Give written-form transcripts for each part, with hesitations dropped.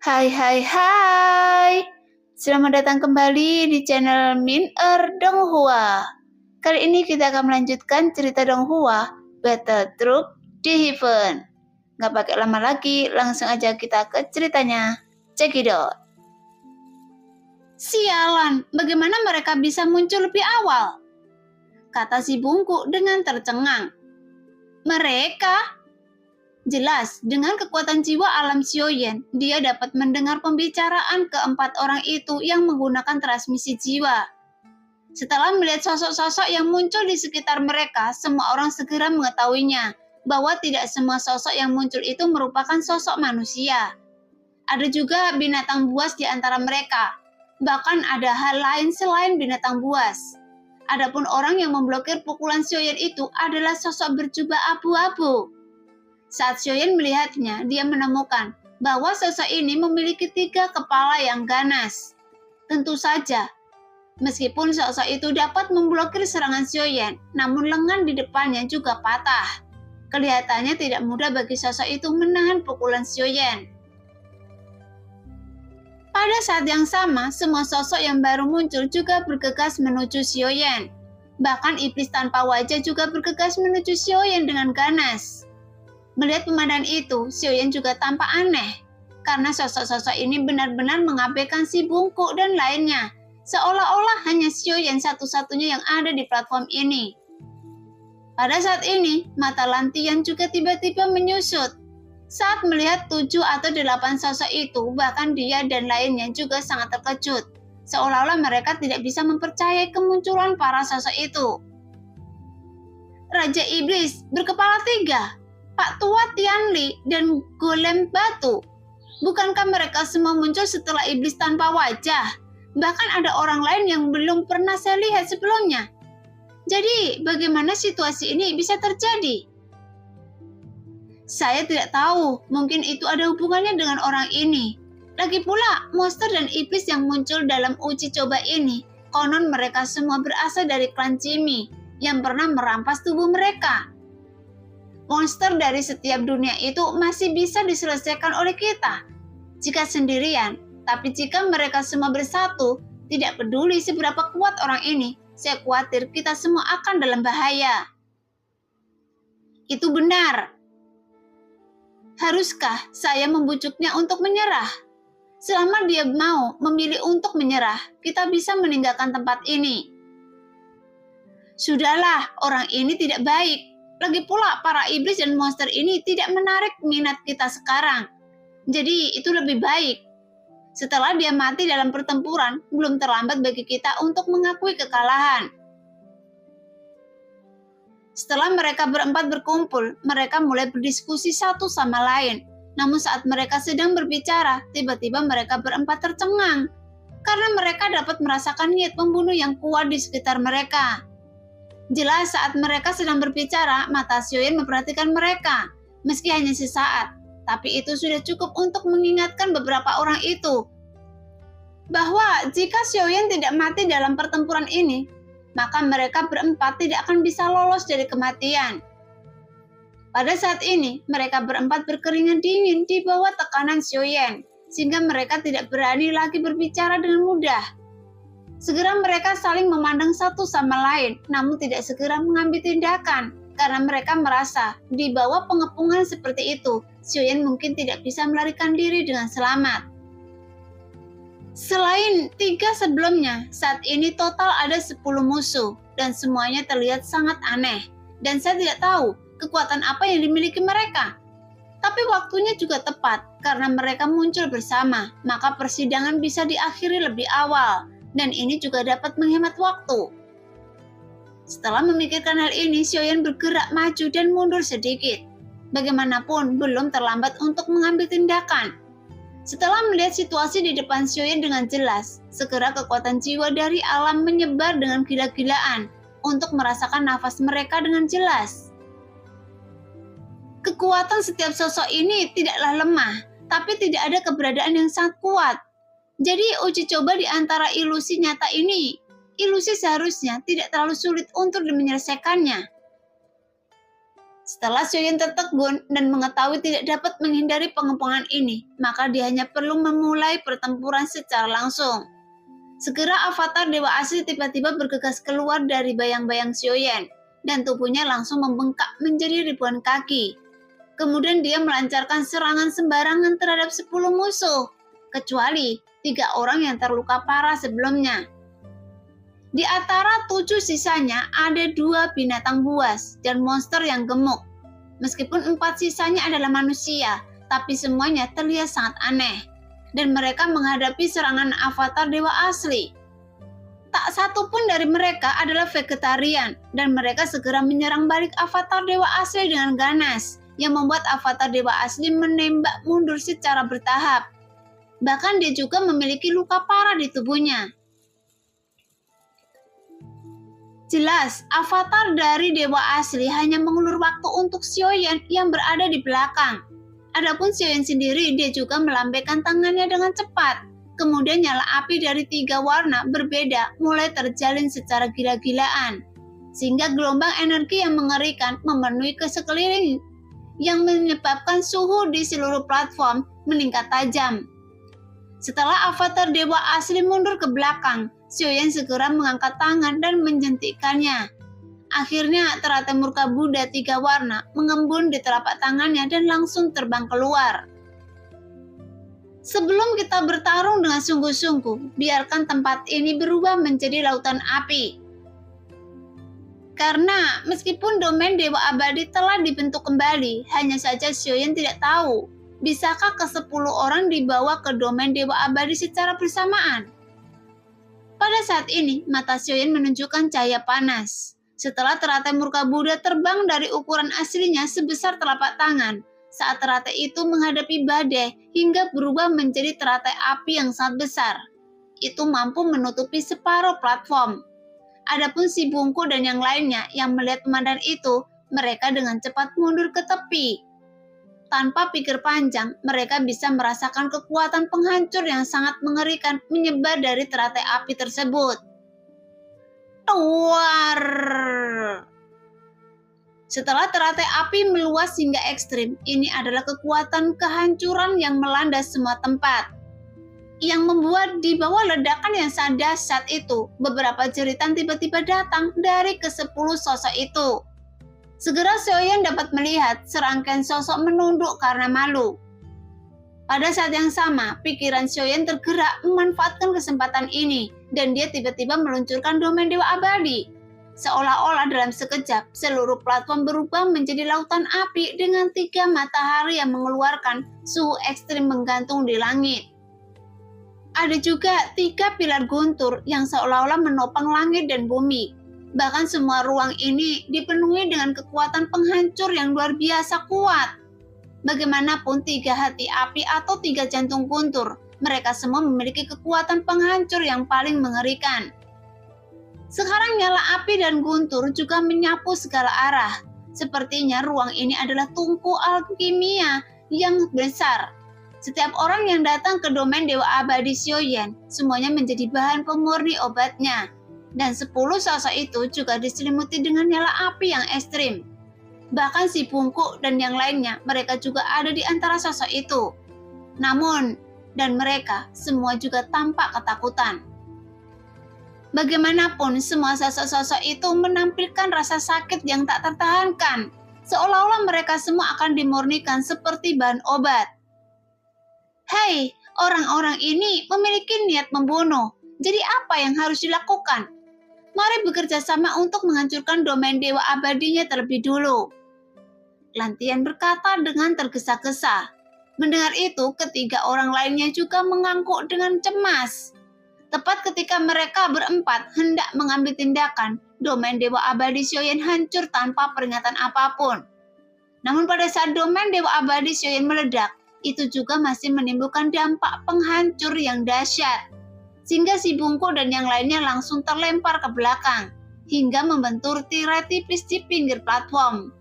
Hai hai hai. Selamat datang kembali di channel Min Donghua. Kali ini kita akan melanjutkan cerita Donghua, Battle Troop di Heaven. Gak pakai lama lagi, langsung aja kita ke ceritanya. Check it out. Sialan, bagaimana mereka bisa muncul lebih awal? Kata si bungkuk dengan tercengang. Mereka? Jelas, dengan kekuatan jiwa alam Xiaoyan, dia dapat mendengar pembicaraan keempat orang itu yang menggunakan transmisi jiwa. Setelah melihat sosok-sosok yang muncul di sekitar mereka, semua orang segera mengetahuinya bahwa tidak semua sosok yang muncul itu merupakan sosok manusia. Ada juga binatang buas di antara mereka. Bahkan ada hal lain selain binatang buas. Adapun orang yang memblokir pukulan Xiaoyan itu adalah sosok berjubah abu-abu. Saat Xiaoyan melihatnya, dia menemukan bahwa sosok ini memiliki 3 kepala yang ganas. Tentu saja, meskipun sosok itu dapat memblokir serangan Xiaoyan, namun lengan di depannya juga patah. Kelihatannya tidak mudah bagi sosok itu menahan pukulan Xiaoyan. Pada saat yang sama, semua sosok yang baru muncul juga bergegas menuju Xiaoyan. Bahkan iblis tanpa wajah juga bergegas menuju Xiaoyan dengan ganas. Melihat pemandangan itu, Xiaoyan juga tampak aneh, karena sosok-sosok ini benar-benar mengabaikan si bungkuk dan lainnya, seolah-olah hanya Xiaoyan satu-satunya yang ada di platform ini. Pada saat ini, mata Lantian juga tiba-tiba menyusut. Saat melihat 7 atau 8 sosok itu, bahkan dia dan lainnya juga sangat terkejut, seolah-olah mereka tidak bisa mempercayai kemunculan para sosok itu. Raja Iblis berkepala 3, Pak Tua Tianli, dan Golem Batu. Bukankah mereka semua muncul setelah iblis tanpa wajah? Bahkan ada orang lain yang belum pernah saya lihat sebelumnya. Jadi, bagaimana situasi ini bisa terjadi? Saya tidak tahu, mungkin itu ada hubungannya dengan orang ini. Lagi pula, monster dan iblis yang muncul dalam uji coba ini, konon mereka semua berasal dari klan Jimmy yang pernah merampas tubuh mereka. Monster dari setiap dunia itu masih bisa diselesaikan oleh kita jika sendirian, tapi jika mereka semua bersatu, tidak peduli seberapa kuat orang ini, saya khawatir kita semua akan dalam bahaya. Itu benar. Haruskah saya membujuknya untuk menyerah? Selama dia mau memilih untuk menyerah, kita bisa meninggalkan tempat ini. Sudahlah, orang ini tidak baik. Lagi pula para iblis dan monster ini tidak menarik minat kita sekarang. Jadi itu lebih baik. Setelah dia mati dalam pertempuran, belum terlambat bagi kita untuk mengakui kekalahan. Setelah mereka berempat berkumpul, mereka mulai berdiskusi satu sama lain. Namun saat mereka sedang berbicara, tiba-tiba mereka berempat tercengang. Karena mereka dapat merasakan niat pembunuh yang kuat di sekitar mereka. Jelas saat mereka sedang berbicara, mata Xiaoyan memperhatikan mereka, meski hanya sesaat, tapi itu sudah cukup untuk mengingatkan beberapa orang itu bahwa jika Xiaoyan tidak mati dalam pertempuran ini, maka mereka berempat tidak akan bisa lolos dari kematian. Pada saat ini, mereka berempat berkeringat dingin di bawah tekanan Xiaoyan, sehingga mereka tidak berani lagi berbicara dengan mudah. Segera mereka saling memandang satu sama lain, namun tidak segera mengambil tindakan, karena mereka merasa di bawah pengepungan seperti itu, Xiaoyan mungkin tidak bisa melarikan diri dengan selamat. Selain 3 sebelumnya, saat ini total ada 10 musuh, dan semuanya terlihat sangat aneh, dan saya tidak tahu kekuatan apa yang dimiliki mereka. Tapi waktunya juga tepat, karena mereka muncul bersama, maka persidangan bisa diakhiri lebih awal. Dan ini juga dapat menghemat waktu. Setelah memikirkan hal ini, Xiaoyan bergerak maju dan mundur sedikit. Bagaimanapun, belum terlambat untuk mengambil tindakan. Setelah melihat situasi di depan Xiaoyan dengan jelas, segera kekuatan jiwa dari alam menyebar dengan gila-gilaan untuk merasakan nafas mereka dengan jelas. Kekuatan setiap sosok ini tidaklah lemah, tapi tidak ada keberadaan yang sangat kuat. Jadi uji coba di antara ilusi nyata ini, ilusi seharusnya tidak terlalu sulit untuk menyelesaikannya. Setelah Xiaoyan tertegun dan mengetahui tidak dapat menghindari pengepungan ini, maka dia hanya perlu memulai pertempuran secara langsung. Segera avatar Dewa Asli tiba-tiba bergegas keluar dari bayang-bayang Xiaoyan, dan tubuhnya langsung membengkak menjadi ribuan kaki. Kemudian dia melancarkan serangan sembarangan terhadap 10 musuh, kecuali 3 orang yang terluka parah sebelumnya. Di antara 7 sisanya ada 2 binatang buas dan monster yang gemuk. Meskipun 4 sisanya adalah manusia, tapi semuanya terlihat sangat aneh. Dan mereka menghadapi serangan avatar Dewa Asli. Tak satu pun dari mereka adalah vegetarian, dan mereka segera menyerang balik avatar Dewa Asli dengan ganas, yang membuat avatar Dewa Asli menembak mundur secara bertahap. Bahkan dia juga memiliki luka parah di tubuhnya. Jelas, avatar dari Dewa Asli hanya mengulur waktu untuk Xiaoyan yang berada di belakang. Adapun Xiaoyan sendiri, dia juga melambaikan tangannya dengan cepat. Kemudian nyala api dari 3 warna berbeda mulai terjalin secara gila-gilaan. Sehingga gelombang energi yang mengerikan memenuhi ke sekeliling, yang menyebabkan suhu di seluruh platform meningkat tajam. Setelah avatar Dewa Asli mundur ke belakang, Xiaoyan segera mengangkat tangan dan menjentikkannya. Akhirnya teratai murka Buddha 3 warna mengembun di telapak tangannya dan langsung terbang keluar. Sebelum kita bertarung dengan sungguh-sungguh, biarkan tempat ini berubah menjadi lautan api. Karena meskipun domain Dewa Abadi telah dibentuk kembali, hanya saja Xiaoyan tidak tahu, bisakah ke-10 orang dibawa ke domain Dewa Abadi secara bersamaan. Pada saat ini, mata Xiaoyan menunjukkan cahaya panas. Setelah teratai murka Buddha terbang dari ukuran aslinya sebesar telapak tangan, saat teratai itu menghadapi badai hingga berubah menjadi teratai api yang sangat besar. Itu mampu menutupi separuh platform. Adapun si Bungku dan yang lainnya yang melihat pemandangan itu, mereka dengan cepat mundur ke tepi. Tanpa pikir panjang, mereka bisa merasakan kekuatan penghancur yang sangat mengerikan menyebar dari teratai api tersebut. Tuar! Setelah teratai api meluas hingga ekstrim, ini adalah kekuatan kehancuran yang melanda semua tempat. Yang membuat di bawah ledakan yang sangat dahsyat itu, beberapa jeritan tiba-tiba datang dari ke-10 sosok itu. Segera Xiaoyan dapat melihat serangkaian sosok menunduk karena malu. Pada saat yang sama, pikiran Xiaoyan tergerak memanfaatkan kesempatan ini, dan dia tiba-tiba meluncurkan domain Dewa Abadi. Seolah-olah dalam sekejap, seluruh platform berubah menjadi lautan api dengan 3 matahari yang mengeluarkan suhu ekstrim menggantung di langit. Ada juga 3 pilar guntur yang seolah-olah menopang langit dan bumi. Bahkan semua ruang ini dipenuhi dengan kekuatan penghancur yang luar biasa kuat. Bagaimanapun 3 hati api atau 3 jantung guntur, mereka semua memiliki kekuatan penghancur yang paling mengerikan. Sekarang nyala api dan guntur juga menyapu segala arah. Sepertinya ruang ini adalah tungku alkimia yang besar. Setiap orang yang datang ke domain Dewa Abadi Xiaoyan, semuanya menjadi bahan pemurni obatnya. Dan 10 sosok itu juga diselimuti dengan nyala api yang ekstrim. Bahkan si Bungku dan yang lainnya, mereka juga ada di antara sosok itu. Namun, dan mereka semua juga tampak ketakutan. Bagaimanapun, semua sosok-sosok itu menampilkan rasa sakit yang tak tertahankan. Seolah-olah mereka semua akan dimurnikan seperti bahan obat. Hei, orang-orang ini memiliki niat membunuh. Jadi apa yang harus dilakukan? Mari bekerja sama untuk menghancurkan domain Dewa Abadinya terlebih dulu. Lantian berkata dengan tergesa-gesa. Mendengar itu, ketiga orang lainnya juga mengangguk dengan cemas. Tepat ketika mereka berempat hendak mengambil tindakan, domain Dewa Abadi Xiaoyan hancur tanpa peringatan apapun. Namun pada saat domain Dewa Abadi Xiaoyan meledak, itu juga masih menimbulkan dampak penghancur yang dahsyat. Sehingga si Bungku dan yang lainnya langsung terlempar ke belakang, hingga membentur tirai tipis di pinggir platform.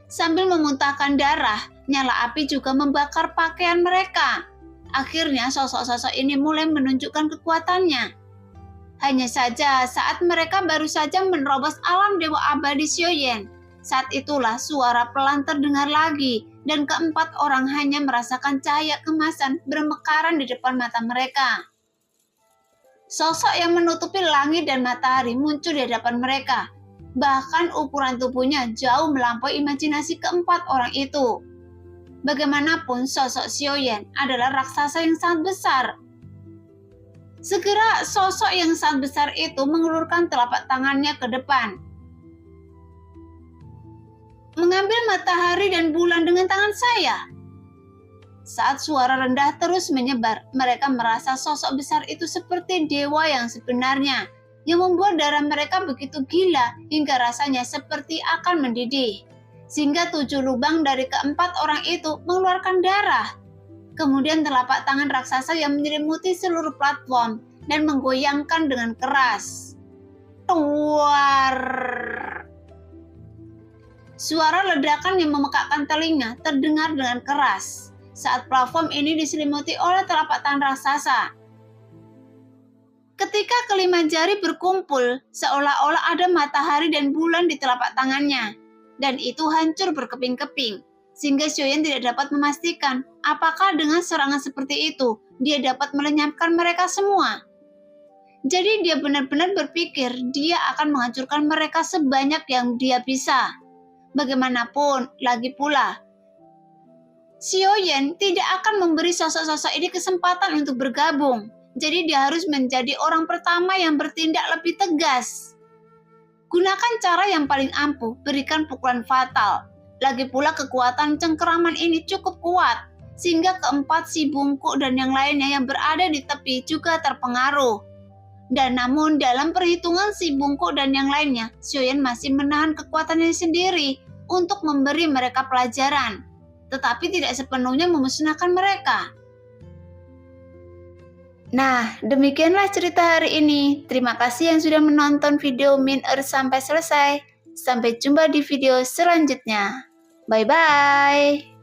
Sambil memuntahkan darah, nyala api juga membakar pakaian mereka. Akhirnya sosok-sosok ini mulai menunjukkan kekuatannya. Hanya saja saat mereka baru saja menerobos alam Dewa Abadi Xiaoyan, Saat itulah suara pelan terdengar lagi, dan keempat orang hanya merasakan cahaya kemasan bermekaran di depan mata mereka. Sosok yang menutupi langit dan matahari muncul di hadapan mereka. Bahkan ukuran tubuhnya jauh melampaui imajinasi keempat orang itu. Bagaimanapun sosok Xiaoyan adalah raksasa yang sangat besar. Segera sosok yang sangat besar itu mengulurkan telapak tangannya ke depan, mengambil matahari dan bulan dengan tangan saya. Saat suara rendah terus menyebar, mereka merasa sosok besar itu seperti dewa yang sebenarnya, yang membuat darah mereka begitu gila hingga rasanya seperti akan mendidih. Sehingga 7 lubang dari keempat orang itu mengeluarkan darah. Kemudian telapak tangan raksasa yang menyelimuti seluruh platform dan menggoyangkan dengan keras. Tuar! Suara ledakan yang memekakkan telinga terdengar dengan keras saat platform ini diselimuti oleh telapak tangan raksasa. Ketika kelima jari berkumpul, seolah-olah ada matahari dan bulan di telapak tangannya. Dan itu hancur berkeping-keping, sehingga Xiaoyan tidak dapat memastikan apakah dengan serangan seperti itu dia dapat melenyapkan mereka semua. Jadi dia benar-benar berpikir dia akan menghancurkan mereka sebanyak yang dia bisa. Bagaimanapun, lagi pula, Xiaoyan tidak akan memberi sosok-sosok ini kesempatan untuk bergabung. Jadi dia harus menjadi orang pertama yang bertindak lebih tegas. Gunakan cara yang paling ampuh, berikan pukulan fatal. Lagi pula kekuatan cengkeraman ini cukup kuat, sehingga keempat si bungkuk dan yang lainnya yang berada di tepi juga terpengaruh. Dan namun dalam perhitungan si bungkuk dan yang lainnya, Xiaoyan masih menahan kekuatannya sendiri untuk memberi mereka pelajaran, tetapi tidak sepenuhnya memusnahkan mereka. Nah, demikianlah cerita hari ini. Terima kasih yang sudah menonton video Min Earth sampai selesai. Sampai jumpa di video selanjutnya. Bye-bye.